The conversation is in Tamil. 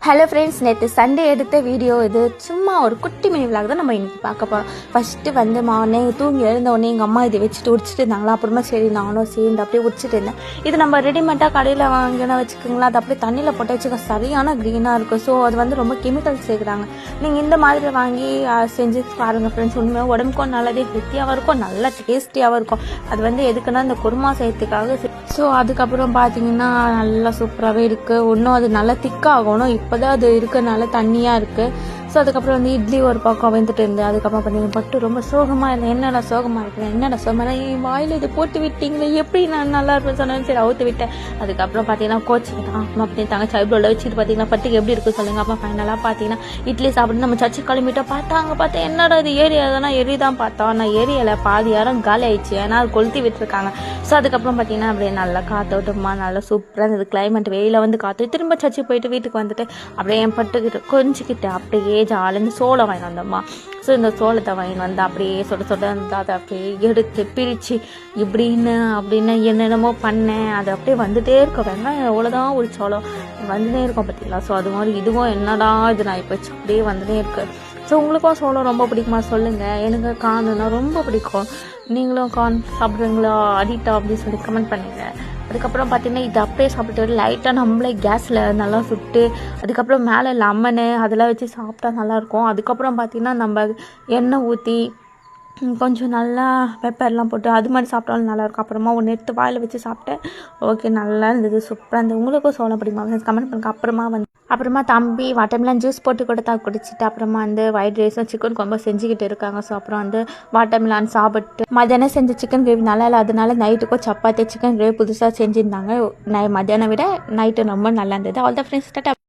ஹலோ ஃப்ரெண்ட்ஸ், நேற்று சண்டே எடுத்த வீடியோ இது. சும்மா ஒரு குட்டி மினி விளாக் தான் நம்ம இன்றைக்கி பார்க்க போகிறோம். ஃபஸ்ட்டு வந்து மார்னிங் தூங்கி எழுந்தோடனே எங்கள் அம்மா இதை வச்சுட்டு உடிச்சிட்டு இருந்தாங்களா. அப்புறமா சரி நானும் சேர்ந்து அப்படியே உடிச்சிட்டு இருந்தேன். இது நம்ம ரெடிமேடாக கடையில் வாங்கினா வச்சுக்கோங்களா, அது அப்படியே தண்ணியில் போட்டு வச்சுக்க சரியான க்ரீனாக இருக்கும். ஸோ அது வந்து ரொம்ப கெமிக்கல்ஸ் சேர்க்குறாங்க. நீங்கள் இந்த மாதிரி வாங்கி செஞ்சு பாருங்கள் ஃப்ரெண்ட்ஸ். உண்மையாக உடம்புக்கும் நல்லதே, ஹெல்த்தியாகவும் இருக்கும், நல்லா டேஸ்டியாகவும் இருக்கும். அது வந்து எதுக்குன்னா இந்த குருமா செய்யறதுக்காக. ஸோ அதுக்கப்புறம் பார்த்தீங்கன்னா நல்லா சூப்பராகவே இருக்குது. இன்னும் அது நல்லா திக்காகணும். இப்போ தான் அது இருக்கனால தண்ணியாக இருக்குது. ஸோ அதுக்கப்புறம் வந்து இட்லி ஒரு பக்கம் வந்துட்டு இருந்து அதுக்கப்புறம் பார்த்தீங்கன்னா பட்டு ரொம்ப சோகமாக இருந்தேன். என்னடா சோகமாக இருக்கிறேன், என்னடா சோகமாக என் வாயில் இது போட்டு விட்டீங்களே, எப்படி நான் நல்லா இருப்பேன் சொன்னேன்னு சரி அவுத்து விட்டேன். அதுக்கப்புறம் பார்த்தீங்கன்னா கோச்சிக்கிட்டான் அப்படின்னு தங்கச்சி ஐப்ரோவில் வச்சுட்டு பார்த்தீங்கன்னா பட்டுக்கு எப்படி இருக்குது சொல்லுங்கள். அப்போ ஃபைனலாக பார்த்தீங்கன்னா இட்லி சாப்பிட்டு நம்ம சர்ச்சு கிளம்பிட்டோம். பார்த்தேன் என்னடா இது ஏரியா தானே எரி தான் பார்த்தோம். ஆனால் ஏரியாவில் பாதி யாரும் காலி ஆயிடுச்சு, ஏன்னா அது கொளுத்தி விட்டுருக்காங்க. ஸோ அதுக்கப்புறம் பார்த்தீங்கன்னா அப்படியே நல்லா காற்றோட்டமா நல்லா சூப்பராக இருந்தது கிளைமேட். வெயில வந்து காற்று திரும்ப சர்ச்சு போயிட்டு வீட்டுக்கு வந்துட்டு அப்படியே என் பட்டுக்கிட்டு கொஞ்சிக்கிட்டு அப்படியே ஜாலிந்து சோளம் வாங்கி வந்தோம்மா. ஸோ இந்த சோளத்தை வாங்கி வந்து அப்படியே சொட்ட வந்து அதை அப்படியே எடுத்து பிரித்து அப்படின்னு என்னென்னமோ பண்ணேன். அது அப்படியே வந்துகிட்டே இருக்கும். வெங்காயம் எவ்வளோதான் ஒரு சோளம் வந்துட்டே இருக்கும் பார்த்தீங்களா. ஸோ அது மாதிரி இதுவும் என்னடா இது நான் இப்போ அப்படியே வந்துட்டே இருக்கு. ஸோ உங்களுக்கும் சோளம் ரொம்ப பிடிக்குமா சொல்லுங்கள். எனக்கு கார்னுன்னா ரொம்ப பிடிக்கும். நீங்களும் கார்ன் சாப்பிட்றீங்களா அடிக்டா அப்படின்னு சொல்லி கமெண்ட் பண்ணுங்கள். அதுக்கப்புறம் பார்த்தீங்கன்னா இது அப்படியே சாப்பிட்டு லைட்டாக நம்மளே கேஸில் நல்லா சுட்டு அதுக்கப்புறம் மேலே லெமனு அதெல்லாம் வச்சு சாப்பிட்டா நல்லாயிருக்கும். அதுக்கப்புறம் பார்த்திங்கன்னா நம்ம எண்ணெய் ஊற்றி கொஞ்சம் நல்லா பெப்பர்லாம் போட்டு அது மாதிரி சாப்பிட்டாலும் நல்லாயிருக்கும். அப்புறமா ஒன்று எடுத்து வாயில் வச்சு சாப்பிட்டேன். ஓகே, நல்லா இருந்தது, சூப்பராக இருந்தது. உங்களுக்கும் சோளம் பிடிக்குமா கமெண்ட் பண்ணுங்க. அப்புறமா தம்பி வாட்டர்மெலன் ஜூஸ் போட்டு கொடுத்தா குடிச்சிட்டு அப்புறமா வந்து ஒயிட் ரைஸும் சிக்கன் குழம்பு செஞ்சுக்கிட்டு இருக்காங்க. ஸோ அப்புறம் வந்து வாட்டர்மெலன் சாப்பிட்டு மத்தியானம் செஞ்ச சிக்கன் கிரேவி நல்லா இல்லை, அதனால நைட்டுக்கும் சப்பாத்தி சிக்கன் கிரேவி புதுசாக செஞ்சுருந்தாங்க. மத்தியானம் விட நைட்டு ரொம்ப நல்லா இருந்தது. All the friends tata.